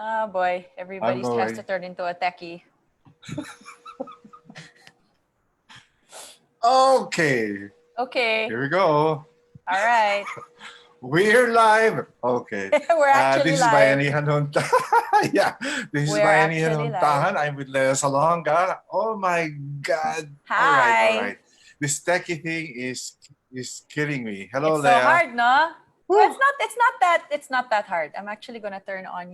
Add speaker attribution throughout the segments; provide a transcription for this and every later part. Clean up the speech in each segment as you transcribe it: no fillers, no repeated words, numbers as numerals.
Speaker 1: Oh boy,
Speaker 2: I'm
Speaker 1: everybody has
Speaker 2: going.
Speaker 1: to turn into a techie.
Speaker 2: Okay,
Speaker 1: Okay,
Speaker 2: here we go.
Speaker 1: all right.
Speaker 2: We're live. Okay.
Speaker 1: We're actually
Speaker 2: This is
Speaker 1: live.
Speaker 2: Bayanihan Huntahan. Yeah, this is
Speaker 1: We're
Speaker 2: Bayanihan
Speaker 1: actually live.
Speaker 2: Huntahan. I'm with Lea Salonga. Oh my God. All right, all
Speaker 1: Hi.
Speaker 2: right. This techie thing is killing me. Hello,
Speaker 1: It's so
Speaker 2: Lea.
Speaker 1: hard, no? Well,
Speaker 2: Woo.
Speaker 1: it's not that hard. I'm actually gonna turn on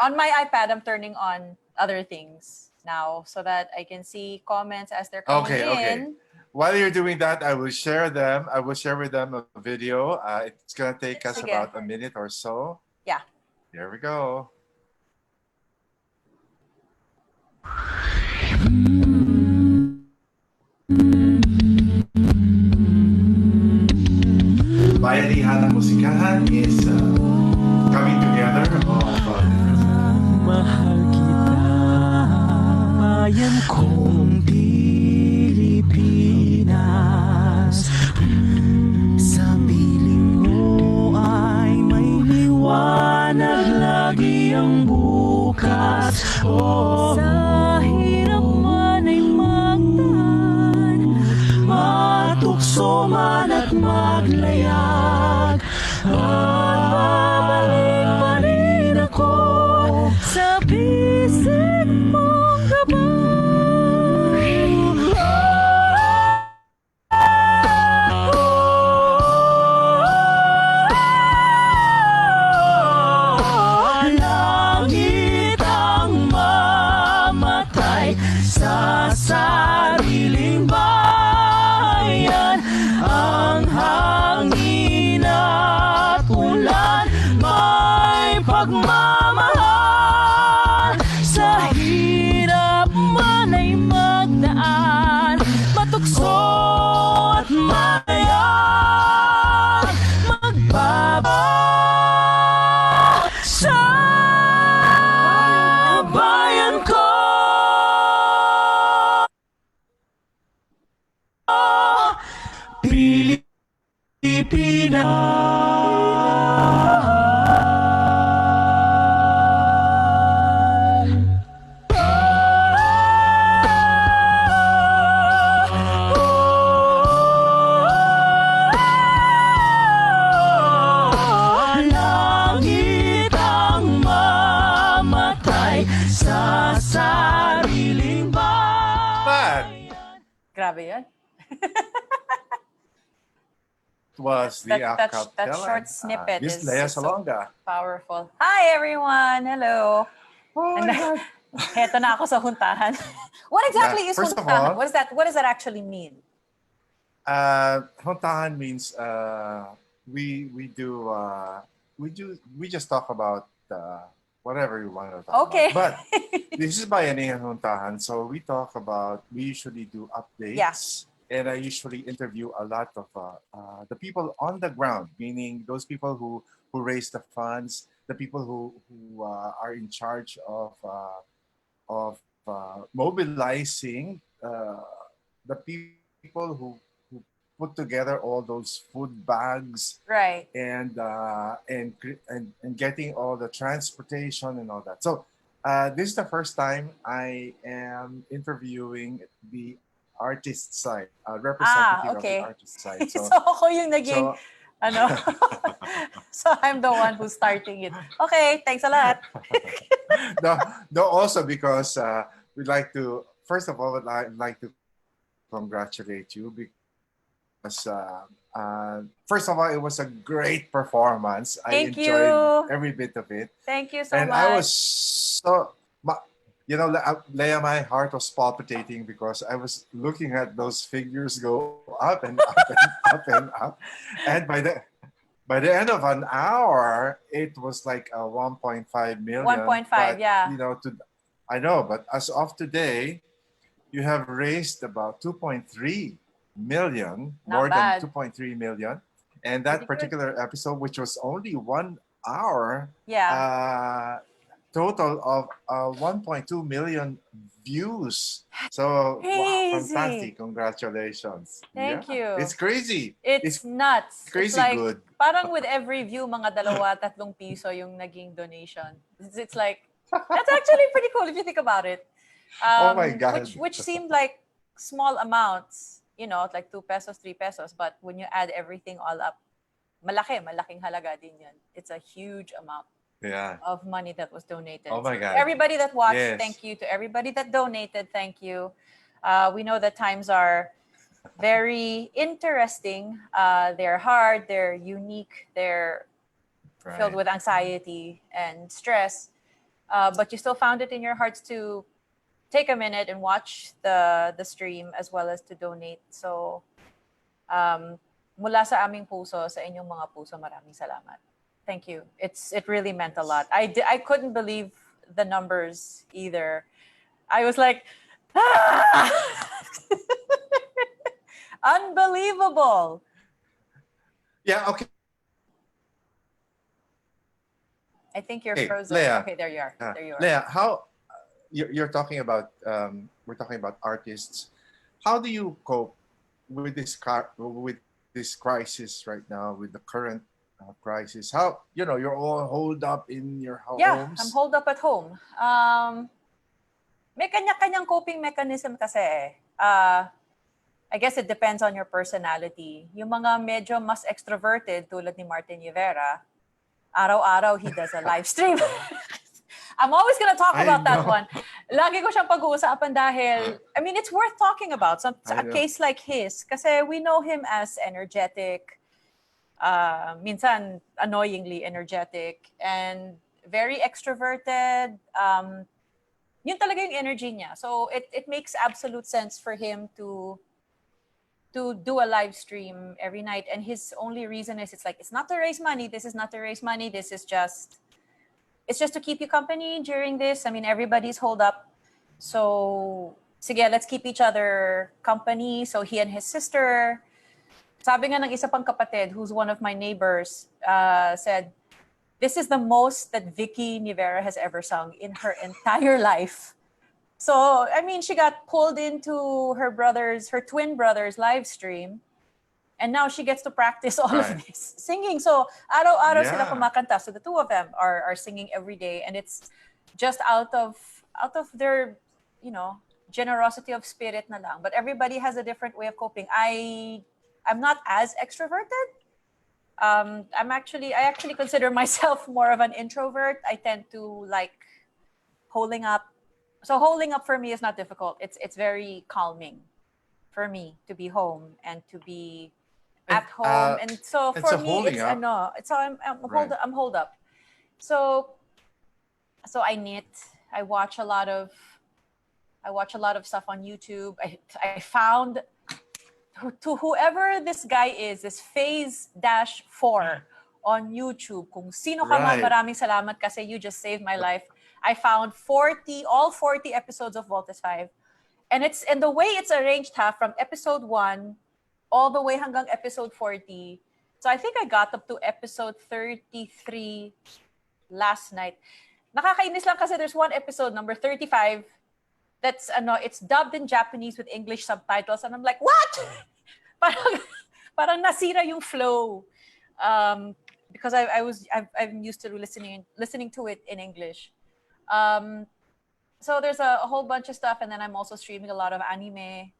Speaker 1: on my iPad. I'm turning on other things now so that I can see comments as they're coming
Speaker 2: Okay, okay.
Speaker 1: in.
Speaker 2: While you're doing that, I will share them. I will share with them a video. It's gonna take us about
Speaker 1: Sige.
Speaker 2: a minute or so.
Speaker 1: Yeah.
Speaker 2: Here we go. Bayanihan Musikahan is coming together of
Speaker 3: Mahal kita, bayan kong Pilipinas. Sa piling mo ay may liwanag lagi ang bukas. Sa hirap man ay magdaan, matukso man at maglayag, at babalik pa rin ako sa bisig mong gabay. Langit ang mamatay sa sariling bayan, ang hangin at ulan may pagmamahal. Sa hirap man ay magdaan, matukso at mayan, magbaba sa bayan ko. Pilipinas. Langit ang mamatay sa sariling bayan.
Speaker 1: Grabe yan.
Speaker 2: was the
Speaker 1: That
Speaker 2: acapella.
Speaker 1: short snippet
Speaker 2: This
Speaker 1: is
Speaker 2: Lea
Speaker 1: so
Speaker 2: Salonga.
Speaker 1: powerful. Hi everyone. Hello.
Speaker 2: Oh my God.
Speaker 1: Heto na ako sa huntahan. What exactly is
Speaker 2: First of
Speaker 1: huntahan?
Speaker 2: all,
Speaker 1: What does that actually mean?
Speaker 2: Huntahan means we just talk about whatever you want to talk
Speaker 1: Okay.
Speaker 2: about. But this is Bayanihan Huntahan, so we usually do updates.
Speaker 1: Yeah.
Speaker 2: And I usually interview a lot of the people on the ground, meaning those people who raise the funds, the people who are in charge of mobilizing the people who put together all those food bags,
Speaker 1: Right.
Speaker 2: and getting all the transportation and all that. So this is the first time I am interviewing the artist side, representative
Speaker 1: Okay.
Speaker 2: of the artist side.
Speaker 1: So ako yung naging,
Speaker 2: so
Speaker 1: so I'm the one who's starting it. Okay, thanks a lot.
Speaker 2: no, also because we'd like to, first of all, I'd like to congratulate you because first of all, it was a great performance.
Speaker 1: Thank
Speaker 2: I enjoyed
Speaker 1: you.
Speaker 2: every bit of it.
Speaker 1: Thank you so
Speaker 2: And
Speaker 1: much.
Speaker 2: I was so, Leia, my heart was palpitating because I was looking at those figures go up and up and up and up. And by the end of an hour, it was like a 1.5 million.
Speaker 1: 1.5,
Speaker 2: but,
Speaker 1: yeah.
Speaker 2: I know, but as of today, you have raised about 2.3 million,
Speaker 1: Not bad.
Speaker 2: than 2.3 million. And that
Speaker 1: Pretty good.
Speaker 2: particular episode, which was only 1 hour,
Speaker 1: Yeah.
Speaker 2: total of 1.2 million views. So, wow,
Speaker 1: Crazy.
Speaker 2: fantastic. Congratulations.
Speaker 1: Thank
Speaker 2: Yeah,
Speaker 1: you.
Speaker 2: it's crazy.
Speaker 1: It's nuts. It's
Speaker 2: crazy
Speaker 1: like,
Speaker 2: good.
Speaker 1: parang with every view, mga dalawa, 3 piso yung naging donation. It's like, that's actually pretty cool if you think about it.
Speaker 2: Oh my God.
Speaker 1: Which seemed like small amounts, you know, like 2 pesos, 3 pesos. But when you add everything all up, malaking halaga din yun. It's a huge amount
Speaker 2: Yeah.
Speaker 1: of money that was donated.
Speaker 2: Oh my
Speaker 1: So
Speaker 2: God.
Speaker 1: to everybody that watched,
Speaker 2: Yes.
Speaker 1: thank you. To everybody that donated, thank you. We know that times are very interesting. They're hard, they're unique, they're filled
Speaker 2: Right.
Speaker 1: with anxiety and stress. But you still found it in your hearts to take a minute and watch the stream as well as to donate. So mula sa aming puso, sa inyong mga puso, maraming salamat. Thank you. It really meant a lot. I couldn't believe the numbers either. I was like, ah! Unbelievable.
Speaker 2: Yeah, okay.
Speaker 1: I think you're
Speaker 2: Hey,
Speaker 1: frozen.
Speaker 2: Lea.
Speaker 1: Okay, there you are. There you are.
Speaker 2: Lea, how you're talking about we're talking about artists. How do you cope with with this crisis right now, with the current crisis? How you're all holed up in your
Speaker 1: Yeah,
Speaker 2: homes?
Speaker 1: I'm holed up at home. May kanya-kanyang coping mechanism kasi eh. I guess it depends on your personality. Yung mga medyo mas extroverted tulad ni Martin Rivera, araw-araw he does a live stream. I'm always gonna talk
Speaker 2: I
Speaker 1: about that
Speaker 2: know.
Speaker 1: one. Lagi ko siyang pag-uusapan dahil, I mean, it's worth talking about.
Speaker 2: I
Speaker 1: A
Speaker 2: know.
Speaker 1: case like his, kasi we know him as energetic, minsan annoyingly energetic, and very extroverted. Yun talaga yung energy niya. So it makes absolute sense for him to do a live stream every night. And his only reason is it's not to raise money. This is not to raise money. This is just, it's just to keep you company during this. I mean, everybody's holed up. So, sige, let's keep each other company. So he and his sister, sabi nga ng isa pang kapatid, who's one of my neighbors, said, this is the most that Vicky Nivera has ever sung in her entire life. So, I mean, she got pulled into her twin brother's live stream. And now she gets to practice all of
Speaker 2: Right.
Speaker 1: this singing. So, araw-araw sila
Speaker 2: Yeah.
Speaker 1: kumakanta. So the two of them are singing every day. And it's just out of their, generosity of spirit na lang. But everybody has a different way of coping. I'm not as extroverted. I actually consider myself more of an introvert. I tend to like holding up. So holding up for me is not difficult. It's very calming for me to be home and to be at home. And so
Speaker 2: and
Speaker 1: for
Speaker 2: so
Speaker 1: me,
Speaker 2: holding
Speaker 1: it's
Speaker 2: up-
Speaker 1: so I'm
Speaker 2: Right.
Speaker 1: holed up. So I knit. I watch a lot of stuff on YouTube. I found to whoever this guy is, this Phase-4 on YouTube. Kung sino ka man,
Speaker 2: Right.
Speaker 1: maraming salamat kasi you just saved my life. I found all 40 episodes of Voltes 5. And the way it's arranged from episode 1 all the way hanggang episode 40. So I think I got up to episode 33 last night. Nakakainis lang kasi there's one episode, number 35, that's it's dubbed in Japanese with English subtitles, and I'm like, what? parang nasira yung flow, because I'm used to listening to it in English. So there's a whole bunch of stuff, and then I'm also streaming a lot of anime.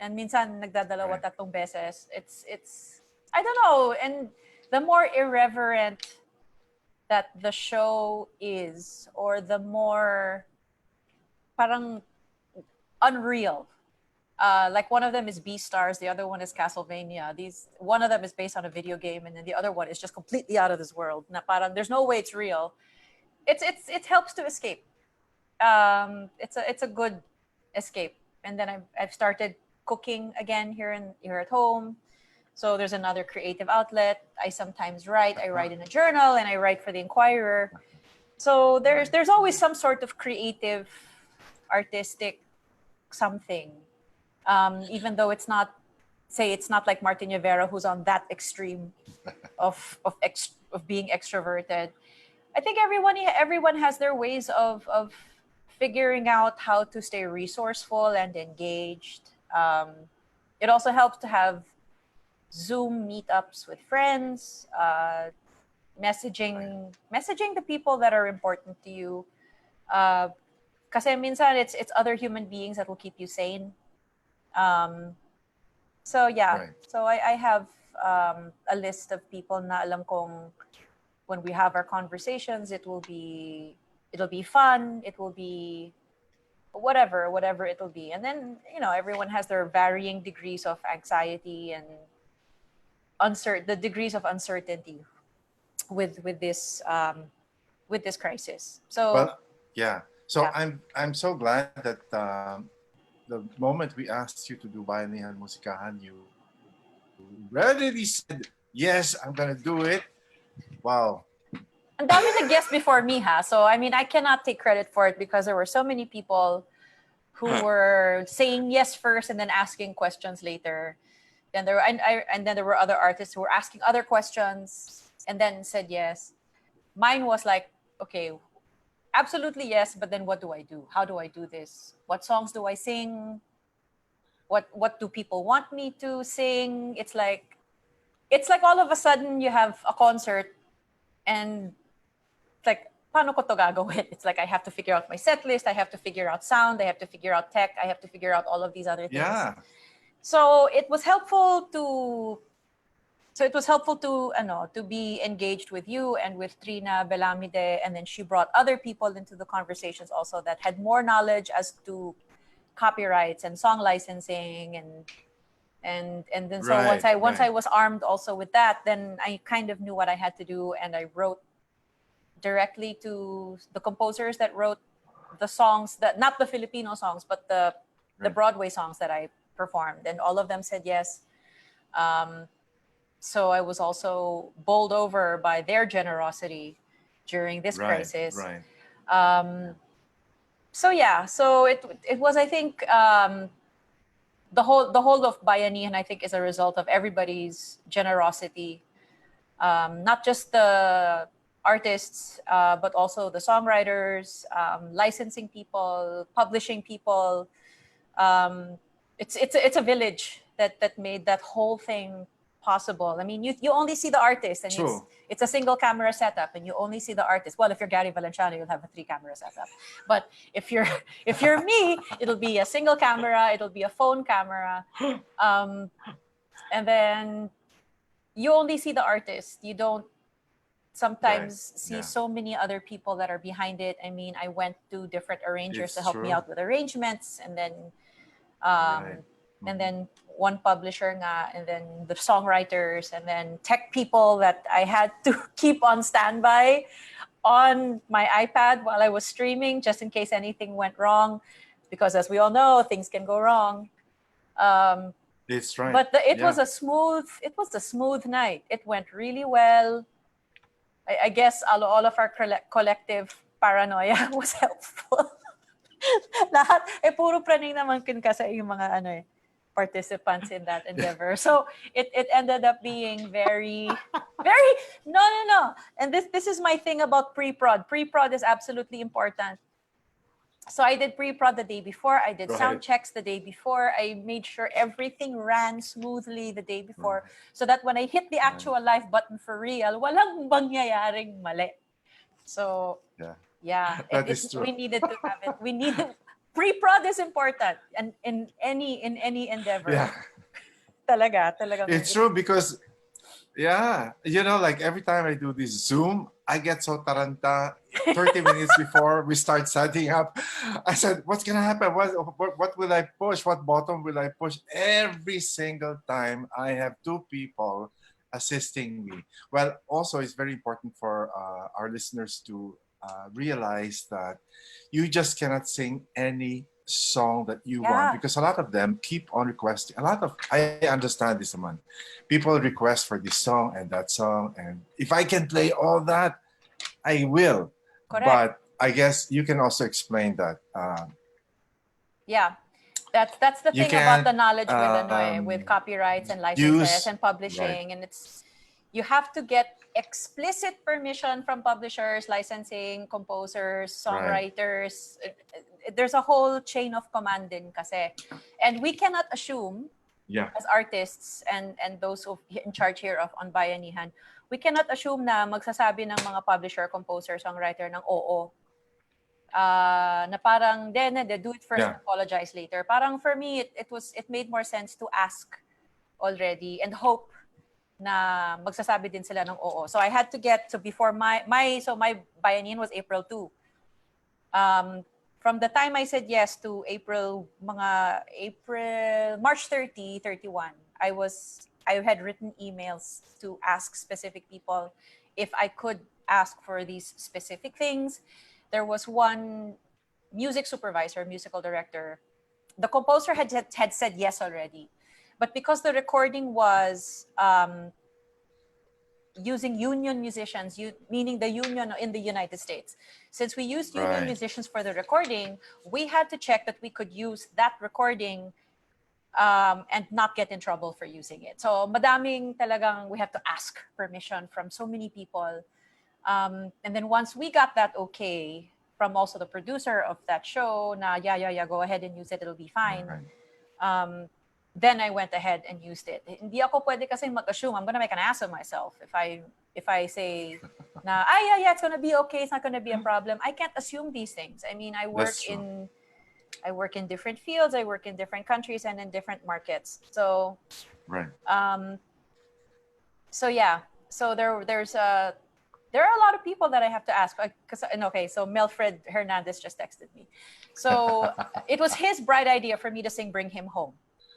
Speaker 1: And minsan nagdadalawa tatlong beses. It's I don't know, and the more irreverent that the show is, or the more parang unreal. Like one of them is Beastars, the other one is Castlevania. One of them is based on a video game, and then the other one is just completely out of this world. Na parang there's no way it's real. It helps to escape. It's a good escape. And then I've started cooking again here at home. So there's another creative outlet. I sometimes write. I write in a journal, and I write for the Inquirer. So there's always some sort of creative, artistic something. Even though it's not like Martin Rivera, who's on that extreme of being extroverted. I think everyone has their ways of figuring out how to stay resourceful and engaged. It also helps to have Zoom meetups with friends, messaging the people that are important to you. Uh, Kasi minsan it's other human beings that will keep you sane. Um, so yeah,
Speaker 2: Right.
Speaker 1: so I have a list of people na alam kong when we have our conversations, it'll be fun, it will be whatever it'll be. And then, everyone has their varying degrees of anxiety and the degrees of uncertainty with this crisis. So
Speaker 2: Well, yeah. So
Speaker 1: yeah.
Speaker 2: I'm so glad that the moment we asked you to do Bayanihan Musikahan, you readily said, yes, I'm gonna do it. Wow.
Speaker 1: Ang dami nag-guess before me, ha? So, I mean, I cannot take credit for it because there were so many people who were saying yes first and then asking questions later. Then and then there were other artists who were asking other questions and then said yes. Mine was like, okay, absolutely yes, but then what do I do? How do I do this? What songs do I sing? What do people want me to sing? It's like all of a sudden you have a concert and it's like, paano ko to gagawin? It's like I have to figure out my set list, I have to figure out sound, I have to figure out tech, I have to figure out all of these other things.
Speaker 2: Yeah.
Speaker 1: So it was helpful to be engaged with you and with Trina Belamide, and then she brought other people into the conversations also that had more knowledge as to copyrights and song licensing and then so
Speaker 2: Right,
Speaker 1: once I
Speaker 2: right.
Speaker 1: was armed also with that, then I kind of knew what I had to do, and I wrote directly to the composers that wrote the songs, that not the Filipino songs but the
Speaker 2: Right.
Speaker 1: Broadway songs that I performed, and all of them said yes. So I was also bowled over by their generosity during this
Speaker 2: Right.
Speaker 1: crisis.
Speaker 2: Right.
Speaker 1: So yeah, so it was, I think, the whole of Bayanihan, I think, is a result of everybody's generosity, not just the artists, but also the songwriters, licensing people, publishing people. It's a village that made that whole thing possible. I mean, you only see the artist, and
Speaker 2: True.
Speaker 1: it's a single camera setup, and you only see the artist. Well, if you're Gary Valenciano, you'll have a 3-camera setup. But if you're me, it'll be a single camera, it'll be a phone camera, and then you only see the artist. You don't sometimes
Speaker 2: Right.
Speaker 1: see
Speaker 2: Yeah.
Speaker 1: so many other people that are behind it. I mean, I went to different arrangers
Speaker 2: It's
Speaker 1: to help me
Speaker 2: true.
Speaker 1: out with arrangements, and then
Speaker 2: Right.
Speaker 1: and then one publisher nga, and then the songwriters, and then tech people that I had to keep on standby on my iPad while I was streaming, just in case anything went wrong, because as we all know, things can go wrong.
Speaker 2: It's right.
Speaker 1: But it
Speaker 2: Yeah.
Speaker 1: was a smooth night. It went really well. I guess all of our collective paranoia was helpful. Lahat, puro praning naman kin kasi yung mga participants in that endeavor. So it ended up being very, very, no. And this is my thing about pre-prod. Pre-prod is absolutely important. So I did pre-prod the day before. I did sound
Speaker 2: Right.
Speaker 1: checks the day before. I made sure everything ran smoothly the day before, so that when I hit the actual live button for real, walang mangyayaring mali. So
Speaker 2: Yeah.
Speaker 1: yeah,
Speaker 2: That is true.
Speaker 1: we needed to have it. We needed pre-prod is important, and in any endeavor.
Speaker 2: Yeah.
Speaker 1: Talagang
Speaker 2: It's true because, yeah, like every time I do this Zoom, I get so taranta. 30 minutes before we start setting up, I said, what's going to happen? What will I push? What button will I push? Every single time I have two people assisting me. Well, also, it's very important for our listeners to realize that you just cannot sing any song that you
Speaker 1: Yeah.
Speaker 2: want, because a lot of them keep on requesting. I understand this, man. People request for this song and that song, and if I can play all that, I will.
Speaker 1: Correct.
Speaker 2: But I guess you can also explain that.
Speaker 1: Yeah, that's the
Speaker 2: You
Speaker 1: thing about
Speaker 2: can't,
Speaker 1: the knowledge with copyrights and licenses
Speaker 2: use-
Speaker 1: and publishing, and you have to get explicit permission from publishers, licensing, composers, songwriters. There's a whole chain of command din kasi. And we cannot assume,
Speaker 2: Yeah.
Speaker 1: as artists and those who in charge here of on Bayanihan, we cannot assume na magsasabi ng mga publisher, composer, songwriter ng oo. Na parang, then do it first and apologize later. Parang for me, it made more sense to ask already and hope na magsasabi din sila ng oo. So I had to get, so before my Bayanihan was April 2. From the time I said yes to March 30, 31, I had written emails to ask specific people if I could ask for these specific things. There was one music supervisor, musical director. The composer had said yes already. But because the recording was using union musicians, meaning the union in the United States, since we used union musicians for the recording, we had to check that we could use that recording and not get in trouble for using it. So madaming talagang we have to ask permission from so many people. And then once we got that okay from also the producer of that show, na yeah, go ahead and use it, it'll be fine. Then I went ahead and used it. Hindi ako pwede kasi mag-assume. I'm gonna make an ass of myself if I say na yeah, it's gonna be okay, it's not gonna be a problem. I can't assume these things. I mean, I work in different fields, I work in different countries and in different markets. So so yeah. So there are a lot of people that I have to ask. So Melfred Hernandez just texted me. So it was his bright idea for me to sing Bring Him Home,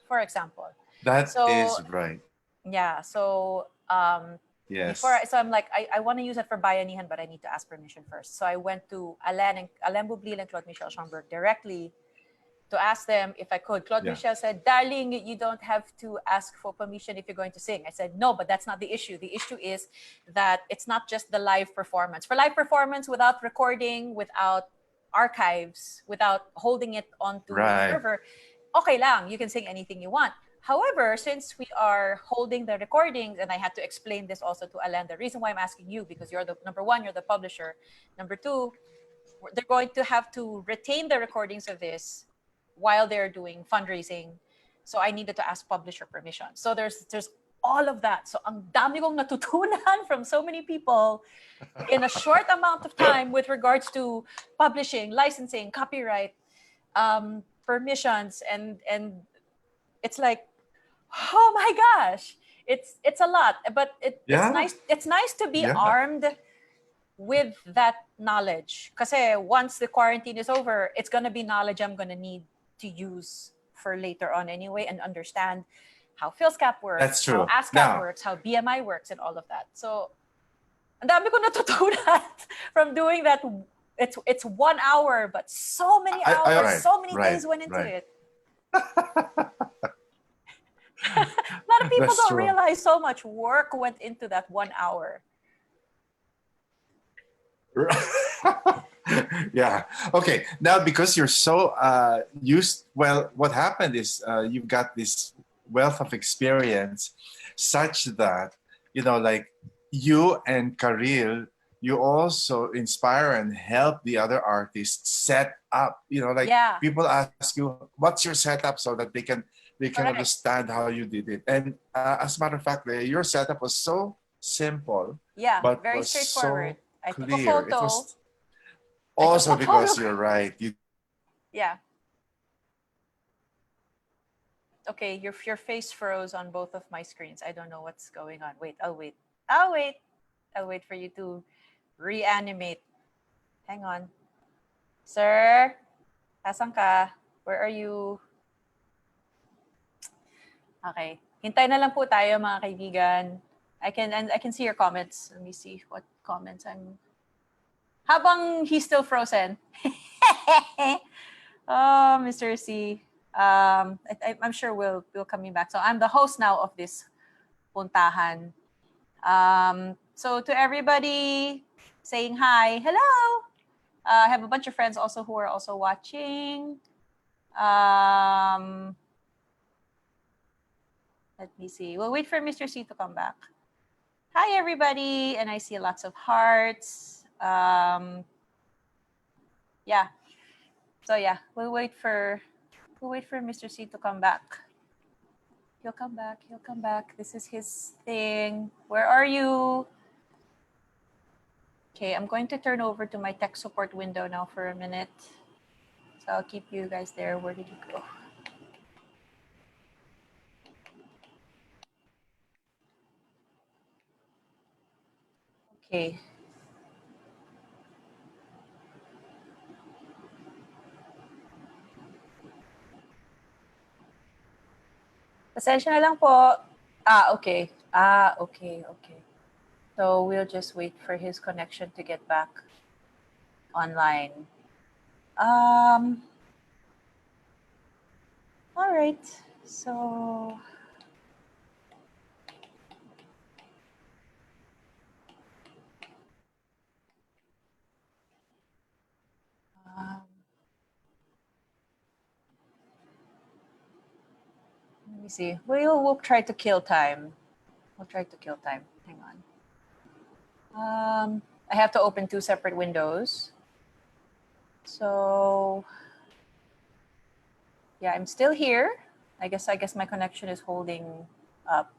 Speaker 1: for example.
Speaker 2: That is right.
Speaker 1: Yeah. So
Speaker 2: yes.
Speaker 1: So I'm like, I want to use it for Bayanihan, but I need to ask permission first. So I went to Alain Boublil and Claude Michel Schomburg directly to ask them if I could. Claude Michel said, darling, you don't have to ask for permission if you're going to sing. I said, no, but that's not the issue. The issue is that it's not just the live performance. For live performance, without recording, without archives, without holding it onto the server, okay lang, you can sing anything you want. However, since we are holding the recordings, and I had to explain this also to Alain, the reason why I'm asking you, because you're number one, you're the publisher. Number two, they're going to have to retain the recordings of this while they're doing fundraising. So I needed to ask publisher permission. So there's all of that. So ang dami kong natutunan from so many people in a short amount of time with regards to publishing, licensing, copyright, permissions, and it's like, oh my gosh, it's a lot. But it's nice to be armed with that knowledge. Kasi once the quarantine is over, it's gonna be knowledge I'm gonna need to use for later on anyway, and understand how PhilSCAP works,
Speaker 2: that's true,
Speaker 1: how ASCAP works, how BMI works, and all of that. So, ang dami ko natutunan from doing that. It's 1 hour, but so many hours, so many days went into it. A lot of people don't realize so much work went into that 1 hour.
Speaker 2: Yeah. Okay. Now, because you're so what happened is you've got this wealth of experience such that, like you and Karil, you also inspire and help the other artists set up, people ask you, what's your setup, so that they can understand how you did it. And as a matter of fact, your setup was so simple.
Speaker 1: Yeah,
Speaker 2: but
Speaker 1: very
Speaker 2: was
Speaker 1: straightforward.
Speaker 2: So
Speaker 1: I took
Speaker 2: clear.
Speaker 1: a photo.
Speaker 2: It was also because you're right.
Speaker 1: Yeah. Okay, your face froze on both of my screens. I don't know what's going on. Wait, I'll wait. I'll wait for you to reanimate. Hang on. Sir, asan ka? Where are you? Okay. Hintay na lang po tayo, mga kaibigan. I can see your comments. Let me see what comments habang he's still frozen. Oh, Mr. C. I'm sure we'll coming back. So I'm the host now of this puntahan. So to everybody saying hi, hello. I have a bunch of friends also who are also watching. Let me see. We'll wait for Mr. C to come back. Hi, everybody. And I see lots of hearts. Yeah. So yeah, we'll wait for Mr. C to come back. He'll come back. He'll come back. This is his thing. Where are you? Okay, I'm going to turn over to my tech support window now for a minute. So I'll keep you guys there. Where did you go? Okay. Pasensya na lang po. Okay. Okay, okay. So we'll just wait for his connection to get back online. All right. So um, let me see. We'll try to kill time. We'll try to kill time. Hang on. I have to open 2 separate windows. So yeah, I'm still here. I guess my connection is holding up.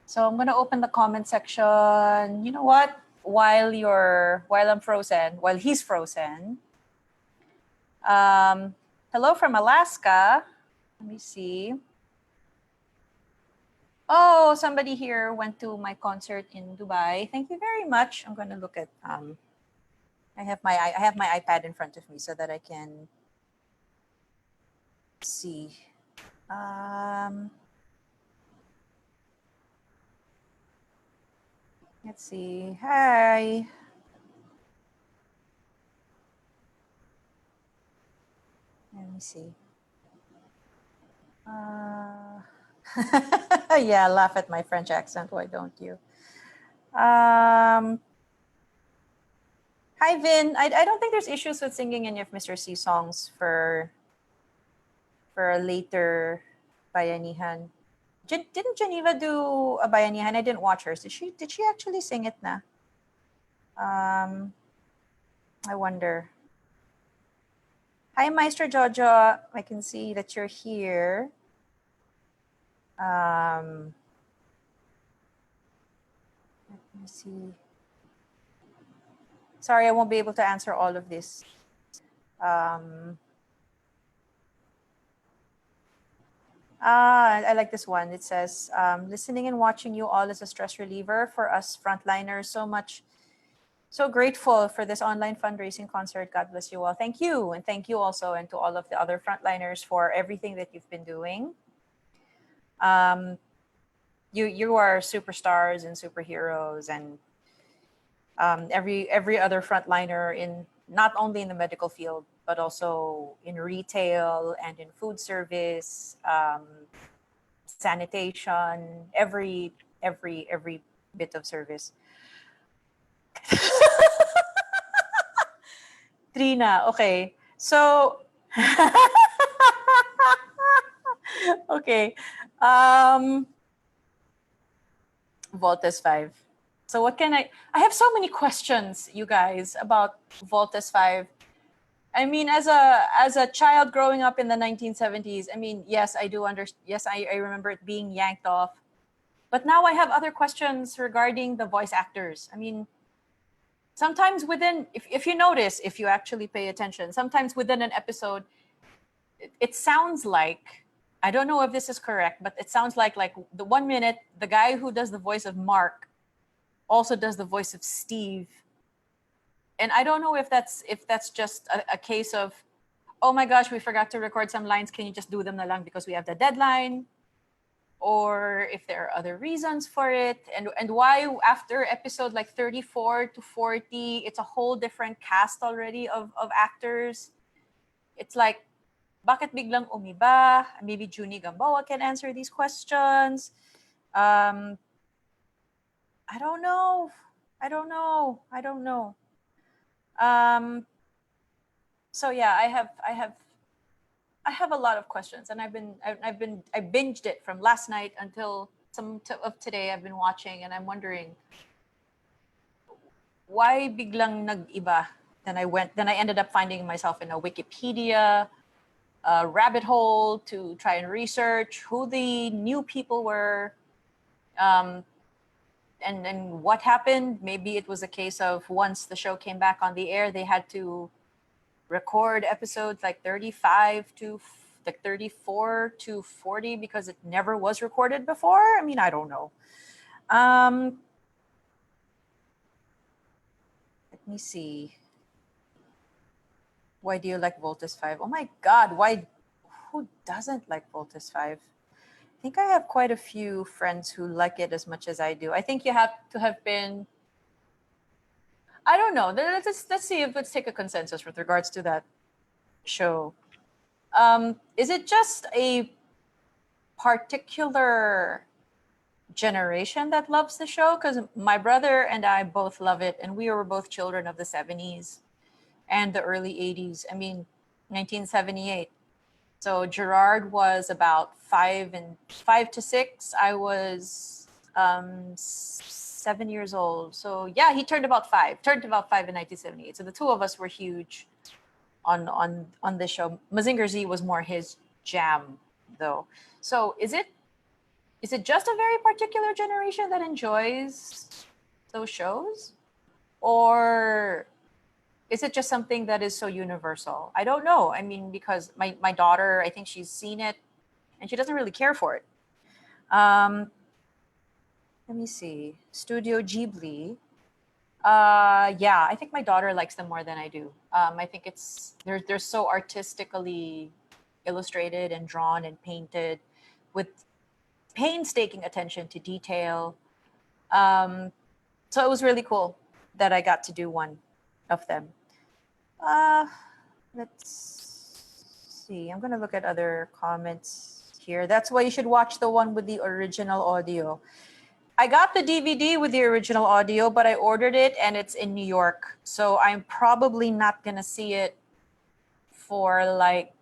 Speaker 1: So I'm gonna open the comment section. You know what? While I'm frozen, while he's frozen. Hello from Alaska. Let me see. Oh, somebody here went to my concert in Dubai. Thank you very much. I'm gonna look at I have my iPad in front of me so that I can see. Let's see. Hi. Let me see. Yeah, laugh at my French accent. Why don't you? Hi, Vin. I don't think there's issues with singing any of Mr. C songs for a later Bayanihan. Didn't Geneva do a Bayanihan? I didn't watch hers. Did she actually sing it na? I wonder. Hi, Maestro Jojo. I can see that you're here. Let me see. Sorry, I won't be able to answer all of this. I like this one. It says, listening and watching you all is a stress reliever for us frontliners. So grateful for this online fundraising concert. God bless you all. Thank you. And thank you also, and to all of the other frontliners for everything that you've been doing. You are superstars and superheroes, and every other frontliner, in not only in the medical field but also in retail and in food service, sanitation, every bit of service. Trina, okay. So okay. Voltes 5. So what can I have so many questions, you guys, about Voltes 5. I mean, as a child growing up in the 1970s, I mean, yes, I do understand. Yes, I remember it being yanked off. But now I have other questions regarding the voice actors. I mean, sometimes within, if you notice, if you actually pay attention, sometimes within an episode, it sounds like, I don't know if this is correct, but it sounds like the 1 minute, the guy who does the voice of Mark also does the voice of Steve. And I don't know if that's just a case of, oh my gosh, we forgot to record some lines. Can you just do them na lang because we have the deadline? Or if there are other reasons for it. And why after episode like 34 to 40, it's a whole different cast already of actors. It's like, bakit biglang umiba? Maybe Junie Gamboa can answer these questions. I don't know. So yeah, I have a lot of questions, and I binged it from last night until of today I've been watching, and I'm wondering why biglang nag-iba. Then I ended up finding myself in a Wikipedia rabbit hole to try and research who the new people were, um, and what happened. Maybe it was a case of once the show came back on the air, they had to record episodes like 35 to like 34 to 40 because it never was recorded before. I mean, I don't know. Let me see. Why do you like Voltus 5? Oh my God, why? Who doesn't like Voltus 5? I think I have quite a few friends who like it as much as I do. I think you have to have been. I don't know. Let's see if let's take a consensus with regards to that show. Is it just a particular generation that loves the show? Because my brother and I both love it, and we were both children of the 70s and the early 80s. I mean, 1978. So Gerard was about 5 to 6. I was 7 years old. So yeah, he turned about 5. Turned about 5 in 1978. So the two of us were huge on the show. Mazinger Z was more his jam, though. So is it just a very particular generation that enjoys those shows, or is it just something that is so universal? I don't know. I mean, because my daughter, I think she's seen it and she doesn't really care for it. Let me see. Studio Ghibli. Yeah, I think my daughter likes them more than I do. I think they're so artistically illustrated and drawn and painted with painstaking attention to detail. So it was really cool that I got to do one of them. Let's see. I'm gonna look at other comments here. That's why you should watch the one with the original audio. I got the DVD with the original audio, but I ordered it and it's in New York. So I'm probably not gonna see it for like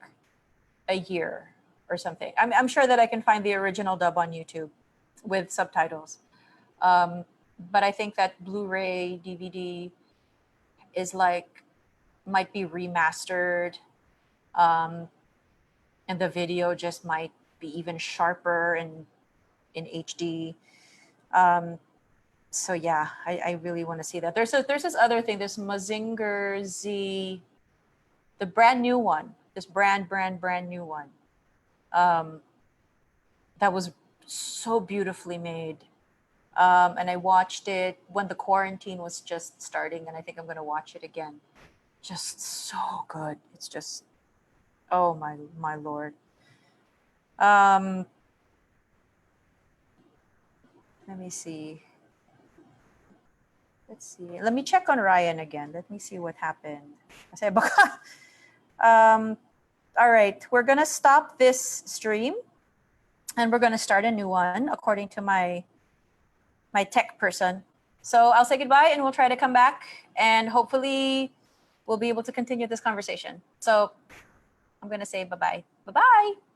Speaker 1: a year or something. I'm sure that I can find the original dub on YouTube with subtitles. But I think that Blu-ray DVD is like might be remastered, and the video just might be even sharper in HD. So yeah, I really want to see that. There's this other thing, this Mazinger Z, the brand new one, this brand new one, that was so beautifully made. And I watched it when the quarantine was just starting, and I think I'm gonna watch it again. Just so good. It's just, oh my lord. Let me see. Let's see. Let me check on Ryan again. Let me see what happened. Kasi baka, all right, we're gonna stop this stream and we're gonna start a new one according to my tech person. So I'll say goodbye and we'll try to come back and hopefully we'll be able to continue this conversation. So I'm gonna say bye-bye. Bye-bye.